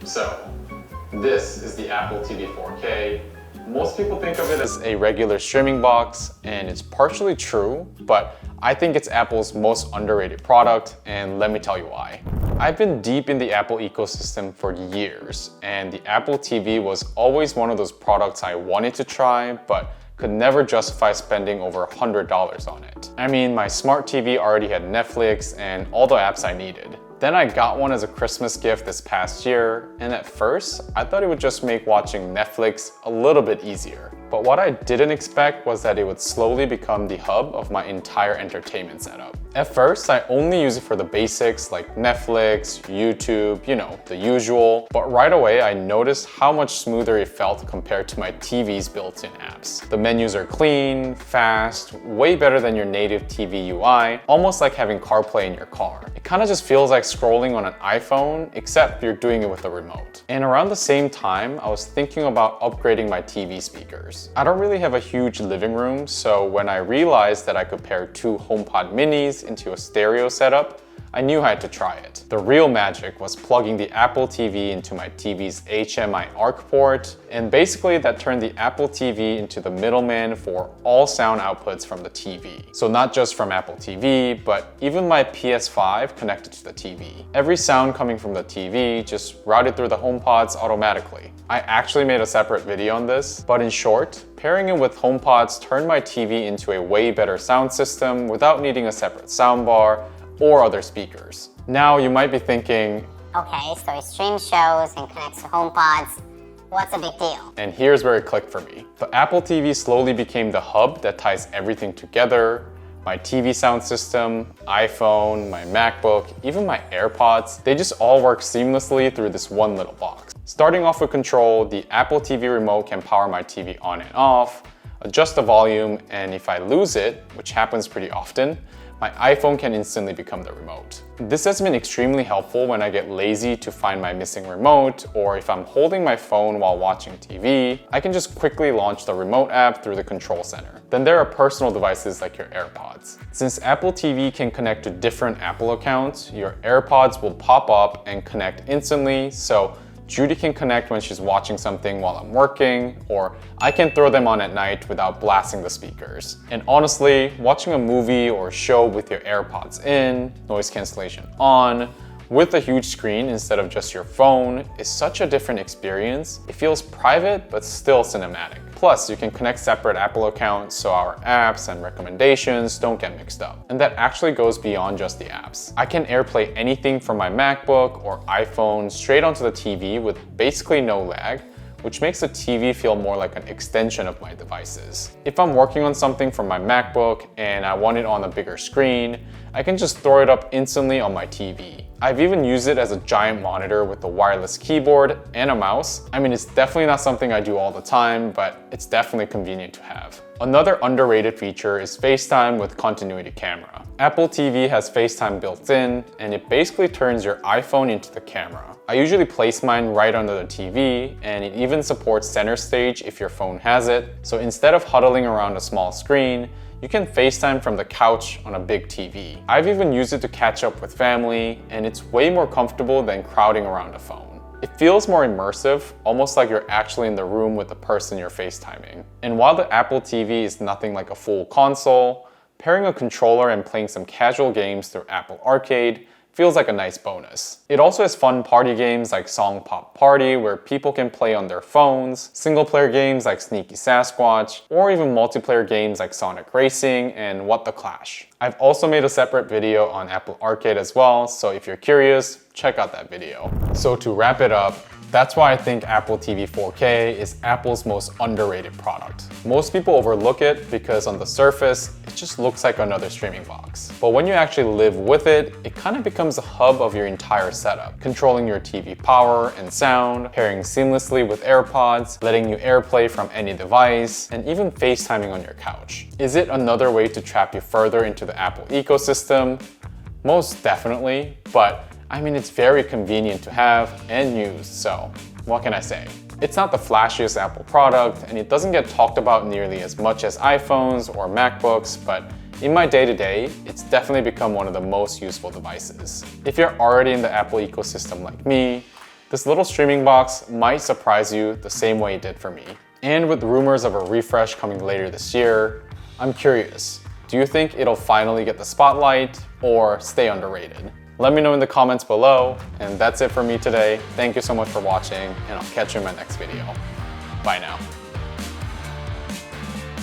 So, this is the Apple TV 4K. Most people think of it as a regular streaming box, and it's partially true, but I think it's Apple's most underrated product, and let me tell you why. I've been deep in the Apple ecosystem for years, and the Apple TV was always one of those products I wanted to try, but could never justify spending over $100 on it. I mean, my smart TV already had Netflix and all the apps I needed. Then I got one as a Christmas gift this past year, and at first, I thought it would just make watching Netflix a little bit easier. But what I didn't expect was that it would slowly become the hub of my entire entertainment setup. At first, I only use it for the basics like Netflix, YouTube, you know, the usual. But right away, I noticed how much smoother it felt compared to my TV's built-in apps. The menus are clean, fast, way better than your native TV UI, almost like having CarPlay in your car. It kind of just feels like scrolling on an iPhone, except you're doing it with a remote. And around the same time, I was thinking about upgrading my TV speakers. I don't really have a huge living room, so when I realized that I could pair two HomePod minis into a stereo setup, I knew I had to try it. The real magic was plugging the Apple TV into my TV's HMI ARC port, and basically that turned the Apple TV into the middleman for all sound outputs from the TV. So not just from Apple TV, but even my PS5 connected to the TV. Every sound coming from the TV just routed through the HomePods automatically. I actually made a separate video on this, but in short, pairing it with HomePods turned my TV into a way better sound system without needing a separate soundbar or other speakers. Now you might be thinking, okay, so it streams shows and connects to HomePods. What's the big deal? And here's where it clicked for me. The Apple TV slowly became the hub that ties everything together. My TV sound system, iPhone, my MacBook, even my AirPods, they just all work seamlessly through this one little box. Starting off with control, the Apple TV remote can power my TV on and off, adjust the volume, and if I lose it, which happens pretty often, my iPhone can instantly become the remote. This has been extremely helpful when I get lazy to find my missing remote, or if I'm holding my phone while watching TV, I can just quickly launch the remote app through the control center. Then there are personal devices like your AirPods. Since Apple TV can connect to different Apple accounts, your AirPods will pop up and connect instantly, so Judy can connect when she's watching something while I'm working, or I can throw them on at night without blasting the speakers. And honestly, watching a movie or show with your AirPods in, noise cancellation on, with a huge screen instead of just your phone is such a different experience. It feels private, but still cinematic. Plus, you can connect separate Apple accounts so our apps and recommendations don't get mixed up. And that actually goes beyond just the apps. I can AirPlay anything from my MacBook or iPhone straight onto the TV with basically no lag, which makes the TV feel more like an extension of my devices. If I'm working on something from my MacBook and I want it on a bigger screen, I can just throw it up instantly on my TV. I've even used it as a giant monitor with a wireless keyboard and a mouse. I mean, it's definitely not something I do all the time, but it's definitely convenient to have. Another underrated feature is FaceTime with continuity camera. Apple TV has FaceTime built in, and it basically turns your iPhone into the camera. I usually place mine right under the TV, and it even supports center stage if your phone has it. So instead of huddling around a small screen, you can FaceTime from the couch on a big TV. I've even used it to catch up with family, and it's way more comfortable than crowding around a phone. It feels more immersive, almost like you're actually in the room with the person you're FaceTiming. And while the Apple TV is nothing like a full console, pairing a controller and playing some casual games through Apple Arcade feels like a nice bonus. It also has fun party games like Song Pop Party where people can play on their phones, single-player games like Sneaky Sasquatch, or even multiplayer games like Sonic Racing and What the Clash. I've also made a separate video on Apple Arcade as well, so if you're curious, check out that video. So to wrap it up, that's why I think Apple TV 4K is Apple's most underrated product. Most people overlook it because on the surface, it just looks like another streaming box. But when you actually live with it, it kind of becomes a hub of your entire setup, controlling your TV power and sound, pairing seamlessly with AirPods, letting you AirPlay from any device, and even FaceTiming on your couch. Is it another way to trap you further into the Apple ecosystem? Most definitely, but I mean, it's very convenient to have and use, so what can I say? It's not the flashiest Apple product, and it doesn't get talked about nearly as much as iPhones or MacBooks, but in my day-to-day, it's definitely become one of the most useful devices. If you're already in the Apple ecosystem like me, This little streaming box might surprise you the same way it did for me. And with rumors of a refresh coming later this year, I'm curious, do you think it'll finally get the spotlight or stay underrated? Let me know in the comments below, and that's it for me today. Thank you so much for watching, and I'll catch you in my next video. Bye now.